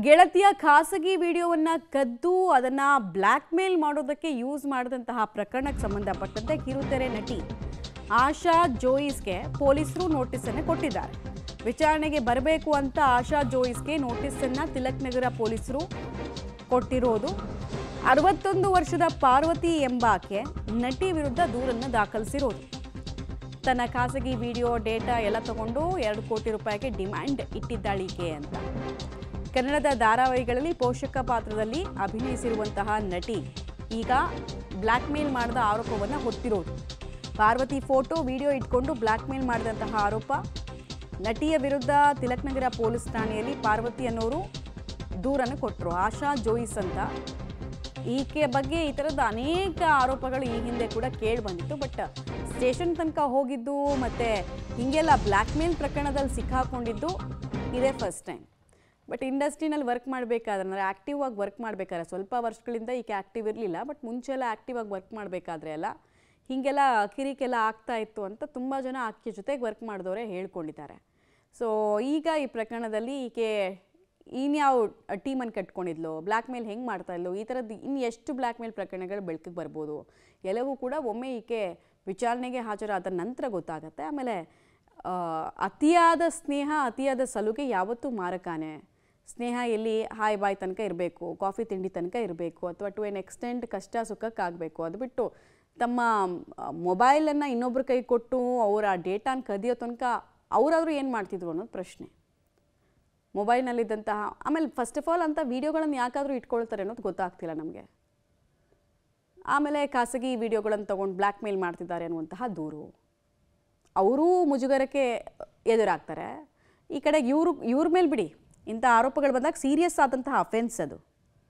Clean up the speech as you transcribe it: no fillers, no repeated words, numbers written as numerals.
ಗೆಳತಿಯ ಖಾಸಗಿ ವಿಡಿಯೋವನ್ನು ಕದ್ದು ಅದನ್ನು ಬ್ಲ್ಯಾಕ್ ಮೇಲ್ ಮಾಡೋದಕ್ಕೆ ಯೂಸ್ ಮಾಡಿದಂತಹ ಪ್ರಕರಣಕ್ಕೆ ಸಂಬಂಧಪಟ್ಟಂತೆ ಕಿರುತೆರೆ ನಟಿ ಆಶಾ ಜೋಯಿಸ್ಗೆ ಪೊಲೀಸರು ನೋಟಿಸನ್ನು ಕೊಟ್ಟಿದ್ದಾರೆ. ವಿಚಾರಣೆಗೆ ಬರಬೇಕು ಅಂತ ಆಶಾ ಜೋಯಿಸ್ಗೆ ನೋಟಿಸನ್ನು ತಿಲಕ್ ನಗರ ಪೊಲೀಸರು ಕೊಟ್ಟಿರೋದು. 61 ವರ್ಷದ ಪಾರ್ವತಿ ಎಂಬಾಕೆ ನಟಿ ವಿರುದ್ಧ ದೂರನ್ನು ದಾಖಲಿಸಿರೋದು. ತನ್ನ ಖಾಸಗಿ ವಿಡಿಯೋ ಡೇಟಾ ಎಲ್ಲ ತಗೊಂಡು 2 ಕೋಟಿ ರೂಪಾಯಿಗೆ ಡಿಮ್ಯಾಂಡ್ ಇಟ್ಟಿದ್ದಾಳೀಕೆ ಅಂತ. ಕನ್ನಡದ ಧಾರಾವಾಹಿಗಳಲ್ಲಿ ಪೋಷಕ ಪಾತ್ರದಲ್ಲಿ ಅಭಿನಯಿಸಿರುವಂತಹ ನಟಿ ಈಗ ಬ್ಲ್ಯಾಕ್ ಮೇಲ್ ಮಾಡಿದ ಆರೋಪವನ್ನು ಹೊತ್ತಿರೋದು. ಪಾರ್ವತಿ ಫೋಟೋ ವಿಡಿಯೋ ಇಟ್ಕೊಂಡು ಬ್ಲ್ಯಾಕ್ ಮೇಲ್ ಮಾಡಿದಂತಹ ಆರೋಪ. ನಟಿಯ ವಿರುದ್ಧ ತಿಲಕ್ ನಗರ ಪೊಲೀಸ್ ಠಾಣೆಯಲ್ಲಿ ಪಾರ್ವತಿ ಅನ್ನೋರು ದೂರನ್ನು ಕೊಟ್ಟರು. ಆಶಾ ಜೋಯಿಸ್ ಅಂತ ಈಕೆ ಬಗ್ಗೆ ಈ ಥರದ ಅನೇಕ ಆರೋಪಗಳು ಈ ಹಿಂದೆ ಕೂಡ ಕೇಳಿ ಬಂದಿತ್ತು. ಬಟ್ ಸ್ಟೇಷನ್ ತನಕ ಹೋಗಿದ್ದು ಮತ್ತು ಹೀಗೆಲ್ಲ ಬ್ಲ್ಯಾಕ್ ಮೇಲ್ ಪ್ರಕರಣದಲ್ಲಿ ಸಿಕ್ಕಾಕೊಂಡಿದ್ದು ಇದೇ ಫಸ್ಟ್ ಟೈಮ್. ಬಟ್ ಇಂಡಸ್ಟ್ರಿನಲ್ಲಿ ವರ್ಕ್ ಮಾಡಬೇಕಾದ್ರೆ ಅಂದರೆ ಆ್ಯಕ್ಟಿವ್ ಆಗಿ ವರ್ಕ್ ಮಾಡಬೇಕಾದ್ರೆ ಸ್ವಲ್ಪ ವರ್ಷಗಳಿಂದ ಈಕೆ ಆ್ಯಕ್ಟಿವ್ ಇರಲಿಲ್ಲ. ಬಟ್ ಮುಂಚೆಲ್ಲ ಆ್ಯಕ್ಟಿವ್ ಆಗಿ ವರ್ಕ್ ಮಾಡಬೇಕಾದ್ರೆ ಎಲ್ಲ ಹೀಗೆಲ್ಲ ಕಿರಿಕೆಲ್ಲ ಆಗ್ತಾ ಇತ್ತು ಅಂತ ತುಂಬ ಜನ ಆಕೆ ಜೊತೆಗೆ ವರ್ಕ್ ಮಾಡಿದವರೇ ಹೇಳ್ಕೊಂಡಿದ್ದಾರೆ. ಸೊ ಈಗ ಈ ಪ್ರಕರಣದಲ್ಲಿ ಈಕೆ ಇನ್ಯಾವ ಟೀಮನ್ನು ಕಟ್ಕೊಂಡಿದ್ಲು, ಬ್ಲ್ಯಾಕ್ ಮೇಲ್ ಹೆಂಗೆ ಮಾಡ್ತಾ ಇದ್ಲು, ಈ ಥರದ್ದು ಇನ್ನು ಎಷ್ಟು ಬ್ಲ್ಯಾಕ್ ಮೇಲ್ ಪ್ರಕರಣಗಳು ಬೆಳಕಿಗೆ ಬರ್ಬೋದು ಎಲ್ಲವೂ ಕೂಡ ಒಮ್ಮೆ ಈಕೆ ವಿಚಾರಣೆಗೆ ಹಾಜರಾದ ನಂತರ ಗೊತ್ತಾಗತ್ತೆ. ಆಮೇಲೆ ಅತಿಯಾದ ಸ್ನೇಹ ಅತಿಯಾದ ಸಲುಗೆ ಯಾವತ್ತೂ ಮಾರಕಾನೆ. ಸ್ನೇಹ ಎಲ್ಲಿ ಹಾಯ್ ಬಾಯ್ ತನಕ ಇರಬೇಕು, ಕಾಫಿ ತಿಂಡಿ ತನಕ ಇರಬೇಕು, ಅಥವಾ ಟು ಎನ್ ಎಕ್ಸ್ಟೆಂಟ್ ಕಷ್ಟ ಸುಖಕ್ಕಾಗಬೇಕು. ಅದು ಬಿಟ್ಟು ತಮ್ಮ ಮೊಬೈಲನ್ನು ಇನ್ನೊಬ್ರ ಕೈ ಕೊಟ್ಟು ಅವರ ಡೇಟಾನ ಕದಿಯೋ ತನಕ ಅವರಾದರೂ ಏನು ಮಾಡ್ತಿದ್ರು ಅನ್ನೋದು ಪ್ರಶ್ನೆ. ಮೊಬೈಲ್ನಲ್ಲಿದ್ದಂತಹ ಆಮೇಲೆ ಫಸ್ಟ್ ಆಫ್ ಆಲ್ ಅಂಥ ವೀಡಿಯೋಗಳನ್ನು ಯಾಕಾದರೂ ಇಟ್ಕೊಳ್ತಾರೆ ಅನ್ನೋದು ಗೊತ್ತಾಗ್ತಿಲ್ಲ ನಮಗೆ. ಆಮೇಲೆ ಖಾಸಗಿ ವಿಡಿಯೋಗಳನ್ನು ತೊಗೊಂಡು ಬ್ಲ್ಯಾಕ್ ಮೇಲ್ ಮಾಡ್ತಿದ್ದಾರೆ ಅನ್ನುವಂತಹ ದೂರು. ಅವರೂ ಮುಜುಗರಕ್ಕೆ ಎದುರಾಗ್ತಾರೆ. ಈ ಕಡೆಗೆ ಇವ್ರ ಮೇಲೆ ಬಿಡಿ, ಇಂಥ ಆರೋಪಗಳು ಬಂದಾಗ ಸೀರಿಯಸ್ ಆದಂತಹ ಅಫೆನ್ಸ್ ಅದು.